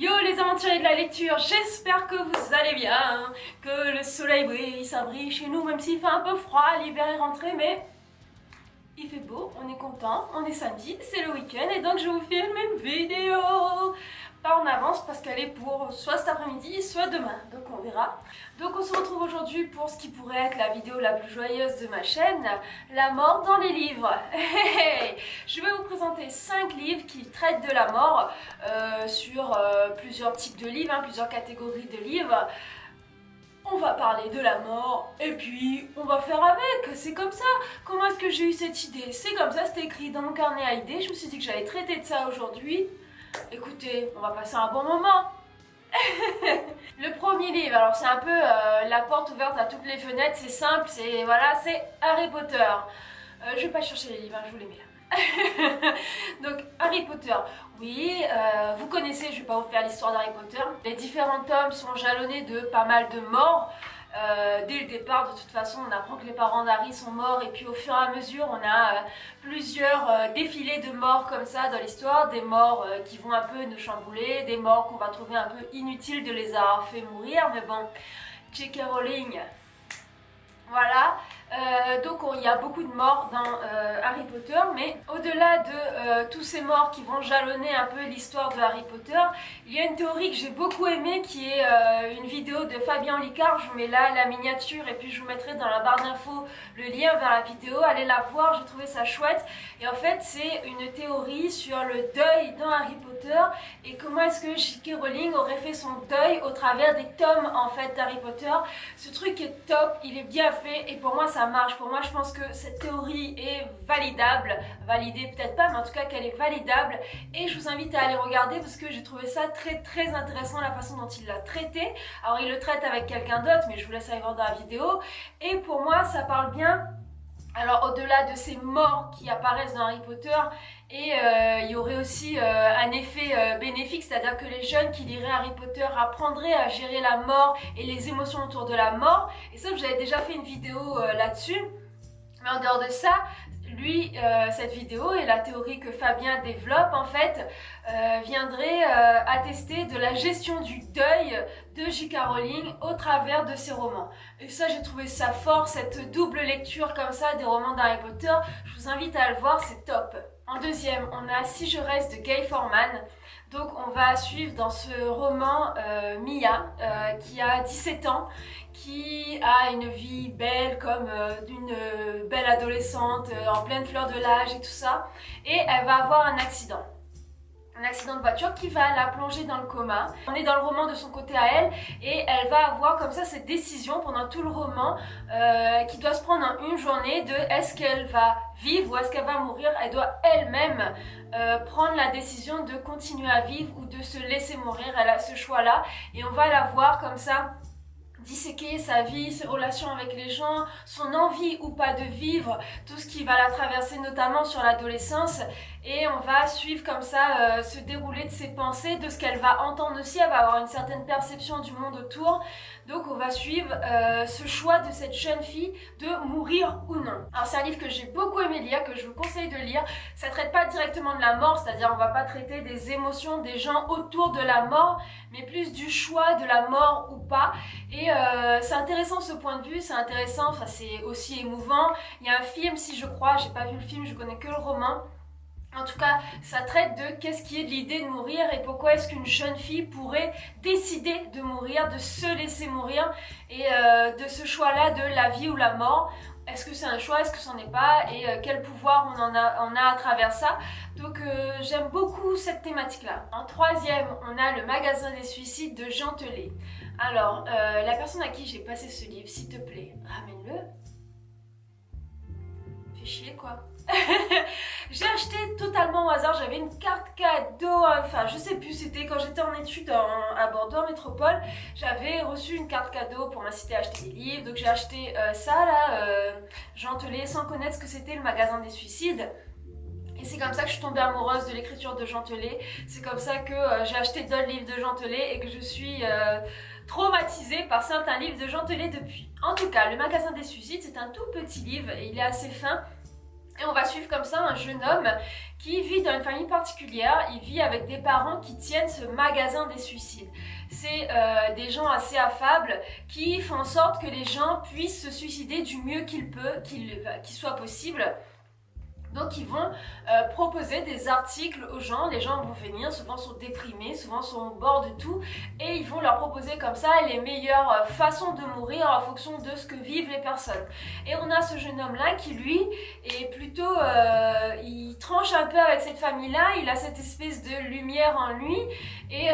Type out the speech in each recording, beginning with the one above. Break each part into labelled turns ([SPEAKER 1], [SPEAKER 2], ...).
[SPEAKER 1] Yo les aventuriers de la lecture, j'espère que vous allez bien, que le soleil brille, ça brille chez nous même s'il fait un peu froid, l'hiver est rentré mais il fait beau, on est content, on est samedi, c'est le week-end et donc je vous filme une vidéo. Pas en avance parce qu'elle est pour soit cet après-midi, soit demain, donc on verra. Donc on se retrouve aujourd'hui pour ce qui pourrait être la vidéo la plus joyeuse de ma chaîne, la mort dans les livres. Je vais vous présenter 5 livres qui traitent de la mort sur plusieurs types de livres, plusieurs catégories de livres. On va parler de la mort et puis on va faire avec, c'est comme ça. Comment est-ce que j'ai eu cette idée? C'est comme ça, c'était écrit dans mon carnet à idées, je me suis dit que j'allais traiter de ça aujourd'hui. Écoutez, on va passer un bon moment. Le premier livre, alors c'est un peu la porte ouverte à toutes les fenêtres, c'est simple, c'est voilà, c'est Harry Potter. Je vais pas chercher les livres, je vous les mets là. Donc Harry Potter, oui, vous connaissez, je vais pas vous faire l'histoire d'Harry Potter. Les différents tomes sont jalonnés de pas mal de morts. Dès le départ, de toute façon, on apprend que les parents d'Harry sont morts et puis au fur et à mesure, on a plusieurs défilés de morts comme ça dans l'histoire, des morts qui vont un peu nous chambouler, des morts qu'on va trouver un peu inutiles de les avoir fait mourir, mais bon, J.K. Rowling, voilà. Donc il y a beaucoup de morts dans Harry Potter, mais au-delà de tous ces morts qui vont jalonner un peu l'histoire de Harry Potter, il y a une théorie que j'ai beaucoup aimée qui est une vidéo de Fabien Olicard. Je vous mets là la miniature et puis je vous mettrai dans la barre d'infos le lien vers la vidéo, allez la voir, j'ai trouvé ça chouette. Et en fait c'est une théorie sur le deuil dans Harry Potter et comment est-ce que J.K. Rowling aurait fait son deuil au travers des tomes en fait d'Harry Potter. Ce truc est top, il est bien fait et pour moi ça marche. Pour moi je pense que cette théorie est validable, validée peut-être pas mais en tout cas qu'elle est validable et je vous invite à aller regarder parce que j'ai trouvé ça très intéressant la façon dont il l'a traité. Alors il le traite avec quelqu'un d'autre mais je vous laisse aller voir dans la vidéo et pour moi ça parle bien. Alors au-delà de ces morts qui apparaissent dans Harry Potter, et il y aurait aussi un effet bénéfique, c'est-à-dire que les jeunes qui liraient Harry Potter apprendraient à gérer la mort et les émotions autour de la mort. Et ça, j'avais déjà fait une vidéo là-dessus. Mais en dehors de ça, lui, cette vidéo et la théorie que Fabien développe en fait viendrait attester de la gestion du deuil de J.K. Rowling au travers de ses romans. Et ça, j'ai trouvé ça fort, cette double lecture comme ça des romans d'Harry Potter. Je vous invite à le voir, c'est top. En deuxième, on a Si je reste de Gay Forman. Donc on va suivre dans ce roman Mia qui a 17 ans, qui a une vie belle comme d'une belle adolescente en pleine fleur de l'âge et tout ça. Et elle va avoir un accident de voiture qui va la plonger dans le coma. On est dans le roman de son côté à elle et elle va avoir comme ça cette décision pendant tout le roman qui doit se prendre en une journée de est-ce qu'elle va vivre ou est-ce qu'elle va mourir. Elle doit elle-même prendre la décision de continuer à vivre ou de se laisser mourir. Elle a ce choix-là et on va la voir comme ça disséquer sa vie, ses relations avec les gens, son envie ou pas de vivre, tout ce qui va la traverser notamment sur l'adolescence et on va suivre comme ça se dérouler de ses pensées, de ce qu'elle va entendre aussi, elle va avoir une certaine perception du monde autour, donc on va suivre ce choix de cette jeune fille de mourir ou non. Alors c'est un livre que j'ai beaucoup aimé lire, que je vous conseille de lire, ça traite pas directement de la mort, c'est-à-dire on va pas traiter des émotions des gens autour de la mort, mais plus du choix de la mort ou pas. Et c'est intéressant ce point de vue, c'est intéressant, enfin c'est aussi émouvant. Il y a un film, si je crois, j'ai pas vu le film, je connais que le roman. En tout cas, ça traite de qu'est-ce qui est de l'idée de mourir et pourquoi est-ce qu'une jeune fille pourrait décider de mourir, de se laisser mourir et de ce choix-là de la vie ou la mort. Est-ce que c'est un choix, est-ce que c'en est pas et quel pouvoir on a à travers ça. Donc j'aime beaucoup cette thématique-là. En troisième, on a Le magasin des suicides de Jean Telet. Alors, la personne à qui j'ai passé ce livre, s'il te plaît, ramène-le. Fais chier quoi. J'ai acheté totalement au hasard, j'avais une carte cadeau, enfin je sais plus, c'était quand j'étais en études à Bordeaux en métropole, j'avais reçu une carte cadeau pour m'inciter à acheter des livres, donc j'ai acheté ça là, Jean Telet, sans connaître ce que c'était le magasin des suicides. Et c'est comme ça que je suis tombée amoureuse de l'écriture de Jean Telet, c'est comme ça que j'ai acheté d'autres livres de Jean Telet et que je suis traumatisée par certains livres de Jean Telet depuis. En tout cas, le magasin des suicides, c'est un tout petit livre et il est assez fin. Et on va suivre comme ça un jeune homme qui vit dans une famille particulière. Il vit avec des parents qui tiennent ce magasin des suicides. C'est des gens assez affables qui font en sorte que les gens puissent se suicider du mieux qu'il soit possible. Donc ils vont proposer des articles aux gens, les gens vont venir, souvent sont déprimés, souvent sont au bord de tout, et ils vont leur proposer comme ça les meilleures façons de mourir en fonction de ce que vivent les personnes. Et on a ce jeune homme là qui lui est plutôt, il tranche un peu avec cette famille là, il a cette espèce de lumière en lui, et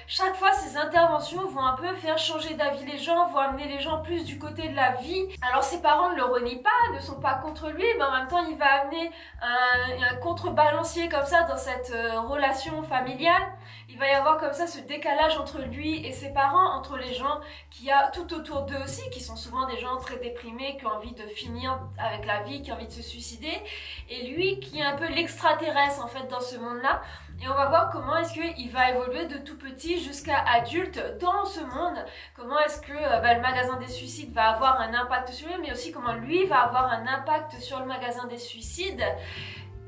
[SPEAKER 1] chaque fois ses interventions vont un peu faire changer d'avis les gens, vont amener les gens plus du côté de la vie. Alors ses parents ne le renient pas, ne sont pas contre lui, mais en même temps il va amener un contrebalancier comme ça dans cette relation familiale. Il va y avoir comme ça ce décalage entre lui et ses parents, entre les gens qu'il y a tout autour d'eux aussi, qui sont souvent des gens très déprimés, qui ont envie de finir avec la vie, qui ont envie de se suicider, et lui qui est un peu l'extraterrestre en fait dans ce monde-là. Et on va voir comment est-ce qu'il va évoluer de tout petit jusqu'à adulte dans ce monde. Comment est-ce que le magasin des suicides va avoir un impact sur lui, mais aussi comment lui va avoir un impact sur le magasin des suicides.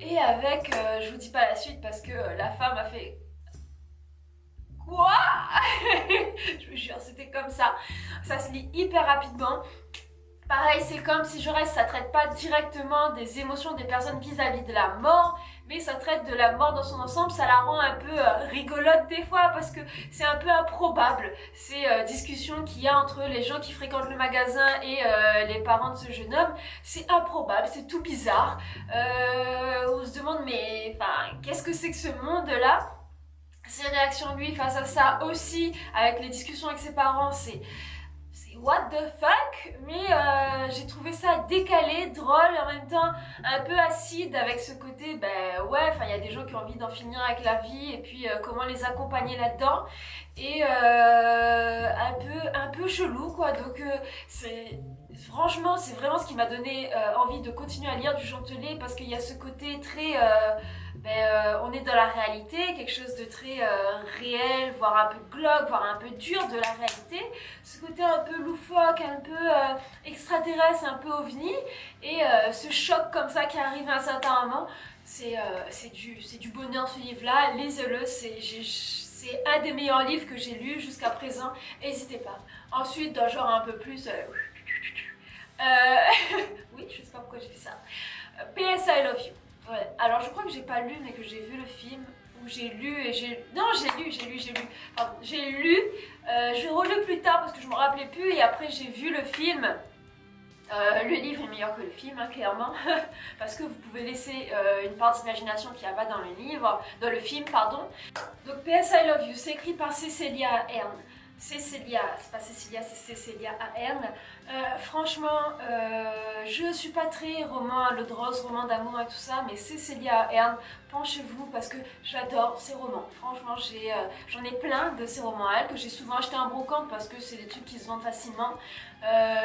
[SPEAKER 1] Et avec, je vous dis pas la suite parce que la femme a fait... Quoi? Je vous jure, c'était comme ça. Ça se lit hyper rapidement. Pareil, c'est comme si je reste, ça traite pas directement des émotions des personnes vis-à-vis de la mort, mais ça traite de la mort dans son ensemble, ça la rend un peu rigolote des fois parce que c'est un peu improbable ces discussions qu'il y a entre les gens qui fréquentent le magasin et les parents de ce jeune homme. C'est improbable, c'est tout bizarre. On se demande mais enfin, qu'est-ce que c'est que ce monde-là? Ses réactions lui face à ça aussi, avec les discussions avec ses parents, c'est what the fuck, mais j'ai trouvé ça décalé, drôle, en même temps un peu acide avec ce côté, ben ouais, enfin il y a des gens qui ont envie d'en finir avec la vie et puis comment les accompagner là-dedans, et un peu chelou quoi, donc franchement c'est vraiment ce qui m'a donné envie de continuer à lire du Gentelet, parce qu'il y a ce côté très... on est dans la réalité, quelque chose de très réel, voire un peu glauque, voire un peu dur de la réalité. Ce côté un peu loufoque, un peu extraterrestre, un peu ovni, et ce choc comme ça qui arrive à un certain moment, c'est du bonheur ce livre-là. Lisez-le, c'est un des meilleurs livres que j'ai lu jusqu'à présent, n'hésitez pas. Ensuite, dans genre un peu plus... oui, je sais pas pourquoi j'ai fait ça. PS I Love You. Ouais. Alors je crois que j'ai pas lu mais que j'ai vu le film, ou j'ai lu et j'ai... Non, j'ai lu. Pardon, j'ai lu, je l'ai relu plus tard parce que je me rappelais plus, et après j'ai vu le film. Le livre est meilleur que le film, hein, clairement, parce que vous pouvez laisser une part d'imagination qu'il n'y a pas dans le livre, dans le film, pardon. Donc PS I Love You, c'est écrit par Cécilia Ahern. Cécilia, c'est pas Cécilia, c'est Cécilia Ahern. Franchement, je suis pas très roman à l'eau de rose, roman d'amour et tout ça, mais Cécilia Ahern, penchez-vous parce que j'adore ces romans. Franchement, j'en ai plein de ces romans à elle que j'ai souvent acheté en brocante parce que c'est des trucs qui se vendent facilement.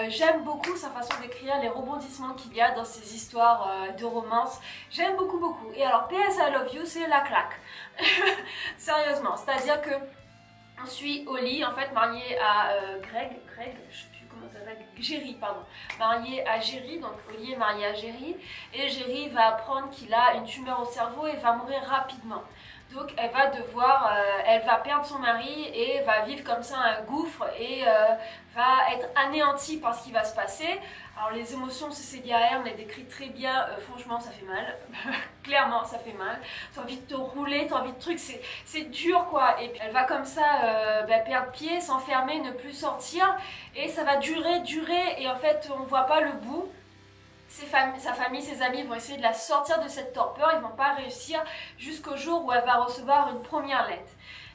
[SPEAKER 1] J'aime beaucoup sa façon d'écrire, les rebondissements qu'il y a dans ces histoires de romance. J'aime beaucoup, beaucoup. Et alors, PS I Love You, c'est la claque. Sérieusement, c'est-à-dire que on suit Holly, en fait, mariée à Greg, je sais plus comment ça s'appelle, Jerry, pardon, mariée à Jerry, donc Holly est mariée à Jerry, et Jerry va apprendre qu'il a une tumeur au cerveau et va mourir rapidement. Donc elle va devoir, elle va perdre son mari et va vivre comme ça un gouffre et va être anéantie par ce qui va se passer. Alors les émotions, Cécilia Ahern les décrit très bien, franchement ça fait mal, clairement ça fait mal. T'as envie de te rouler, t'as envie de trucs, c'est dur quoi. Et puis elle va comme ça perdre pied, s'enfermer, ne plus sortir, et ça va durer, et en fait on voit pas le bout. Sa famille, ses amis vont essayer de la sortir de cette torpeur, ils vont pas réussir jusqu'au jour où elle va recevoir une première lettre.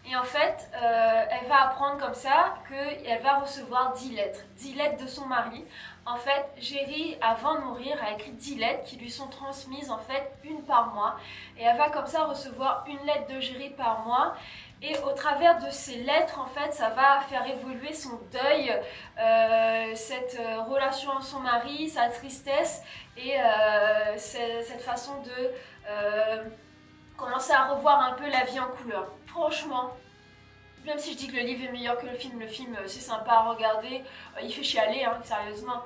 [SPEAKER 1] Et en fait, elle va apprendre comme ça qu'elle va recevoir 10 lettres. 10 lettres de son mari. En fait, Jerry, avant de mourir, a écrit 10 lettres qui lui sont transmises en fait une par mois. Et elle va comme ça recevoir une lettre de Jerry par mois. Et au travers de ces lettres, en fait, ça va faire évoluer son deuil, cette relation à son mari, sa tristesse et cette façon de commencer à revoir un peu la vie en couleur. Franchement, même si je dis que le livre est meilleur que le film c'est sympa à regarder, il fait chialer, hein, sérieusement.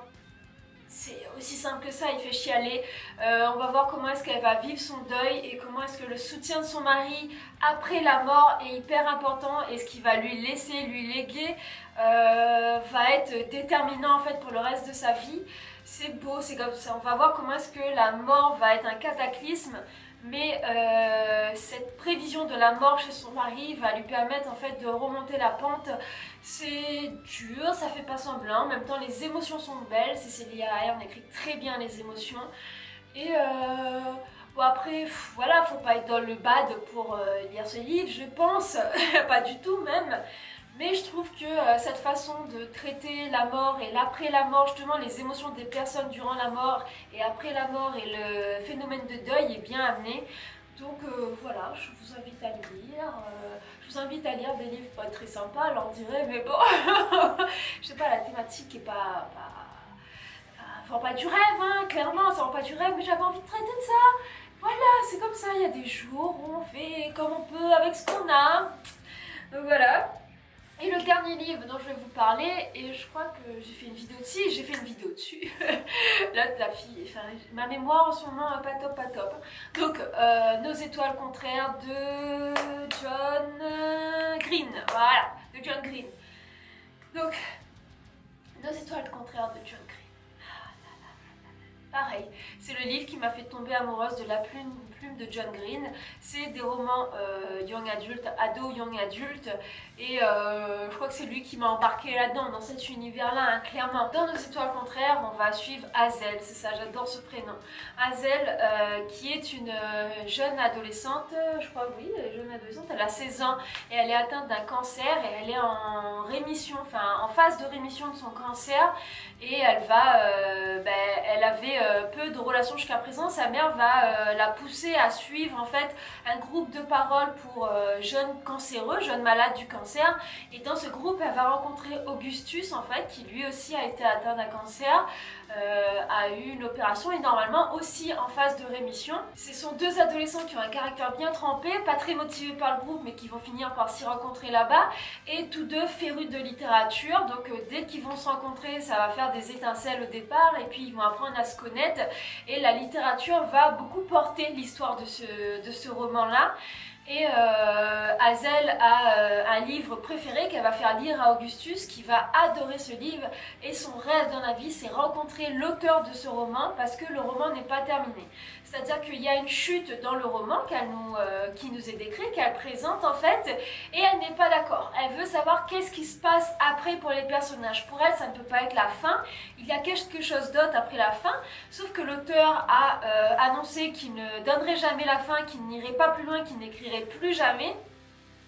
[SPEAKER 1] C'est aussi simple que ça, il fait chialer. On va voir comment est-ce qu'elle va vivre son deuil et comment est-ce que le soutien de son mari après la mort est hyper important et ce qu'il va lui laisser, lui léguer va être déterminant en fait pour le reste de sa vie. C'est beau, c'est comme ça. On va voir comment est-ce que la mort va être un cataclysme, mais cette prévision de la mort chez son mari va lui permettre en fait de remonter la pente. C'est dur, ça fait pas semblant, en même temps les émotions sont belles, c'est Célia Ahern, écrit très bien les émotions. Et bon après, voilà, faut pas être dans le bad pour lire ce livre, je pense, pas du tout même. Mais je trouve que cette façon de traiter la mort et l'après la mort, justement les émotions des personnes durant la mort et après la mort et le phénomène de deuil est bien amené. Donc voilà, je vous invite à lire. Je vous invite à lire des livres pas très sympas, alors on dirait, mais bon, je sais pas, la thématique est ça vend pas du rêve, hein, clairement, ça vend pas du rêve, mais j'avais envie de traiter de ça. Voilà, c'est comme ça, il y a des jours où on fait comme on peut avec ce qu'on a. Donc voilà. Et le dernier livre dont je vais vous parler, et je crois que j'ai fait une vidéo dessus, j'ai fait une vidéo dessus. Là, la fille, enfin, ma mémoire en ce moment, pas top, pas top. Donc, Nos étoiles contraires de John Green. Voilà, de John Green. Donc, Nos étoiles contraires de John Green. Pareil, c'est le livre qui m'a fait tomber amoureuse de la plume de John Green. C'est des romans young adulte, ado young adulte, et je crois que c'est lui qui m'a embarqué là-dedans, dans cet univers-là, hein, clairement. Dans Nos étoiles contraires, on va suivre Hazel, c'est ça, j'adore ce prénom. Hazel, qui est une jeune adolescente, je crois, oui, jeune adolescente, elle a 16 ans, et elle est atteinte d'un cancer, et elle est en rémission, enfin en phase de rémission de son cancer, et elle va, elle avait peu de relations jusqu'à présent. Sa mère va la pousser à suivre en fait un groupe de parole pour jeunes cancéreux, jeunes malades du cancer. Et dans ce groupe, elle va rencontrer Augustus en fait, qui lui aussi a été atteint d'un cancer, a eu une opération et normalement aussi en phase de rémission. Ce sont deux adolescents qui ont un caractère bien trempé, pas très motivés par le groupe, mais qui vont finir par s'y rencontrer là-bas. Et tous deux férus de littérature, donc dès qu'ils vont se rencontrer, ça va faire des étincelles au départ, et puis ils vont apprendre à se connaître, et la littérature va beaucoup porter l'histoire de ce roman-là. Et Hazel a un livre préféré qu'elle va faire lire à Augustus, qui va adorer ce livre, et son rêve dans la vie c'est rencontrer l'auteur de ce roman, parce que le roman n'est pas terminé. C'est-à-dire qu'il y a une chute dans le roman qui nous est décrit, qu'elle présente en fait, et elle n'est pas d'accord. Elle veut savoir qu'est-ce qui se passe après pour les personnages. Pour elle, ça ne peut pas être la fin, il y a quelque chose d'autre après la fin, sauf que l'auteur a annoncé qu'il ne donnerait jamais la fin, qu'il n'irait pas plus loin, qu'il n'écrirait plus jamais.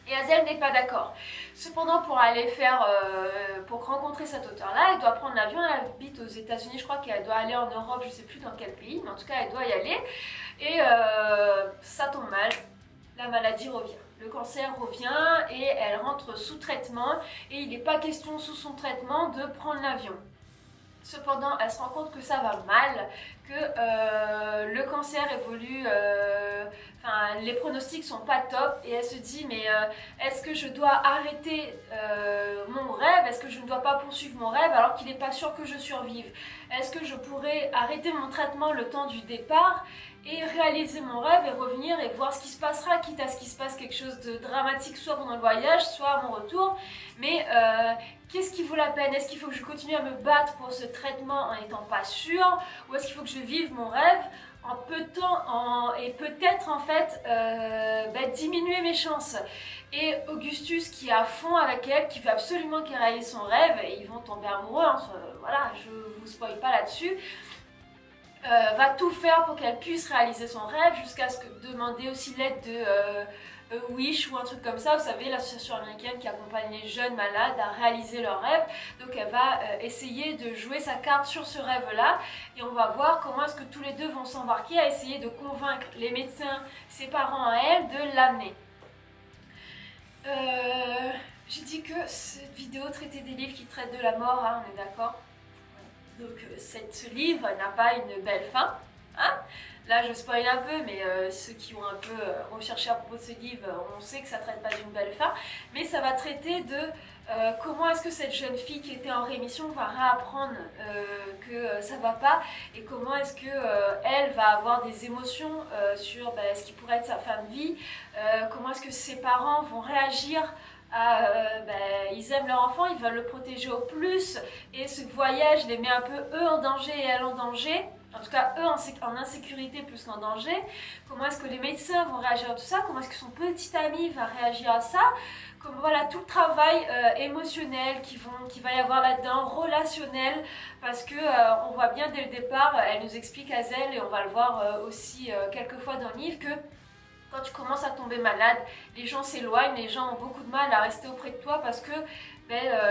[SPEAKER 1] Et Hazel n'est pas d'accord. Cependant, pour pour rencontrer cet auteur-là, elle doit prendre l'avion. Elle habite aux États-Unis, je crois qu'elle doit aller en Europe, je ne sais plus dans quel pays, mais en tout cas, elle doit y aller. Et ça tombe mal, la maladie revient. Le cancer revient et elle rentre sous traitement. Et il n'est pas question sous son traitement de prendre l'avion. Cependant, elle se rend compte que ça va mal, que le cancer évolue, les pronostics sont pas top, et elle se dit mais est-ce que je dois arrêter mon rêve? Est-ce que je ne dois pas poursuivre mon rêve alors qu'il n'est pas sûr que je survive? Est-ce que je pourrais arrêter mon traitement le temps du départ et réaliser mon rêve et revenir et voir ce qui se passera, quitte à ce qu'il se passe quelque chose de dramatique soit pendant le voyage, soit à mon retour, mais qu'est-ce qui vaut la peine? Est-ce qu'il faut que je continue à me battre pour ce traitement en n'étant pas sûre, ou est-ce qu'il faut que je vive mon rêve en peu de temps et peut-être en fait diminuer mes chances? Et Augustus qui est à fond avec elle, qui veut absolument qu'elle réalise son rêve, et ils vont tomber amoureux, hein, voilà, je vous spoil pas là-dessus, va tout faire pour qu'elle puisse réaliser son rêve, jusqu'à ce que demander aussi l'aide de Wish ou un truc comme ça, vous savez, l'association américaine qui accompagne les jeunes malades à réaliser leurs rêves. Donc elle va essayer de jouer sa carte sur ce rêve-là, et on va voir comment est-ce que tous les deux vont s'embarquer à essayer de convaincre les médecins, ses parents à elle, de l'amener. J'ai dit que cette vidéo traitait des livres qui traitent de la mort, hein, on est d'accord? Donc ce livre n'a pas une belle fin, hein? Là je spoil un peu, mais ceux qui ont un peu recherché à propos de ce livre, on sait que ça traite pas d'une belle fin, mais ça va traiter de comment est-ce que cette jeune fille qui était en rémission va réapprendre que ça va pas, et comment est-ce que elle va avoir des émotions sur ce qui pourrait être sa fin de vie, comment est-ce que ses parents vont réagir à, ils aiment leur enfant, ils veulent le protéger au plus, et ce voyage les met un peu eux en danger et elle en danger. En tout cas, eux en insécurité plus qu'en danger. Comment est-ce que les médecins vont réagir à tout ça? Comment est-ce que son petit ami va réagir à ça? Comme voilà tout le travail émotionnel qui va y avoir là-dedans, relationnel, parce que on voit bien dès le départ, elle nous explique Hazel, et on va le voir aussi quelques fois dans le livre, que quand tu commences à tomber malade, les gens s'éloignent, les gens ont beaucoup de mal à rester auprès de toi parce que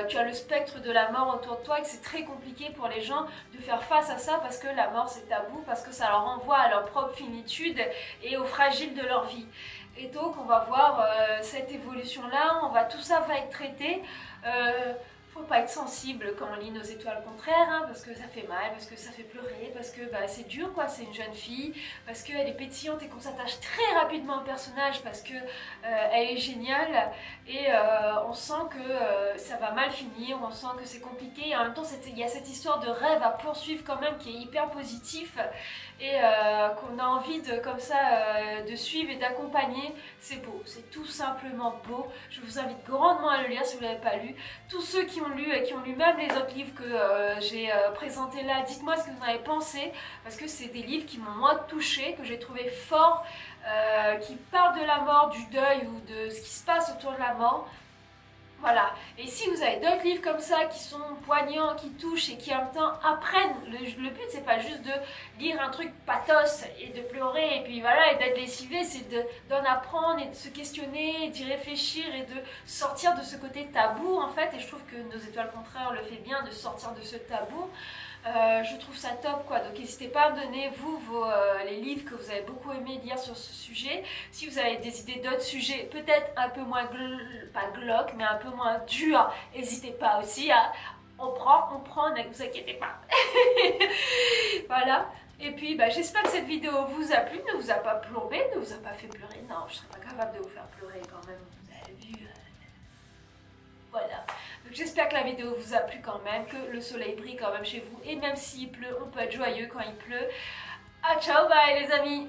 [SPEAKER 1] tu as le spectre de la mort autour de toi, et que c'est très compliqué pour les gens de faire face à ça parce que la mort c'est tabou, parce que ça leur renvoie à leur propre finitude et au fragile de leur vie. Et donc on va voir cette évolution là, tout ça va être traité. Faut pas être sensible quand on lit Nos étoiles contraires, hein, parce que ça fait mal, parce que ça fait pleurer, parce que c'est dur quoi, c'est une jeune fille, parce qu'elle est pétillante et qu'on s'attache très rapidement au personnage parce que elle est géniale, et on sent que ça va mal finir, on sent que c'est compliqué, et en même temps il y a cette histoire de rêve à poursuivre quand même qui est hyper positif, et qu'on a envie de comme ça de suivre et d'accompagner. C'est beau, c'est tout simplement beau. Je vous invite grandement à le lire si vous ne l'avez pas lu. Tous ceux qui ont lu et qui ont lu même les autres livres que j'ai présentés là, dites-moi ce que vous en avez pensé, parce que c'est des livres qui m'ont moi touchée, que j'ai trouvé forts, qui parlent de la mort, du deuil ou de ce qui se passe autour de la mort. Voilà, et si vous avez d'autres livres comme ça qui sont poignants, qui touchent et qui en même temps apprennent, le but c'est pas juste de lire un truc pathos et de pleurer et puis voilà et d'être lessivé, c'est d'en apprendre et de se questionner, d'y réfléchir et de sortir de ce côté tabou en fait, et je trouve que Nos étoiles contraires le fait bien, de sortir de ce tabou. Je trouve ça top quoi, donc n'hésitez pas à me donner vous les livres que vous avez beaucoup aimé lire sur ce sujet. Si vous avez des idées d'autres sujets peut-être un peu moins pas glauques mais un peu moins durs, n'hésitez pas aussi à on prend, ne vous inquiétez pas. Voilà, et puis j'espère que cette vidéo vous a plu, ne vous a pas plombé, ne vous a pas fait pleurer. Non, je serais pas capable de vous faire pleurer quand même, vous avez vu. Voilà, donc j'espère que la vidéo vous a plu quand même, que le soleil brille quand même chez vous, et même s'il pleut, on peut être joyeux quand il pleut. Ah ciao, bye les amis!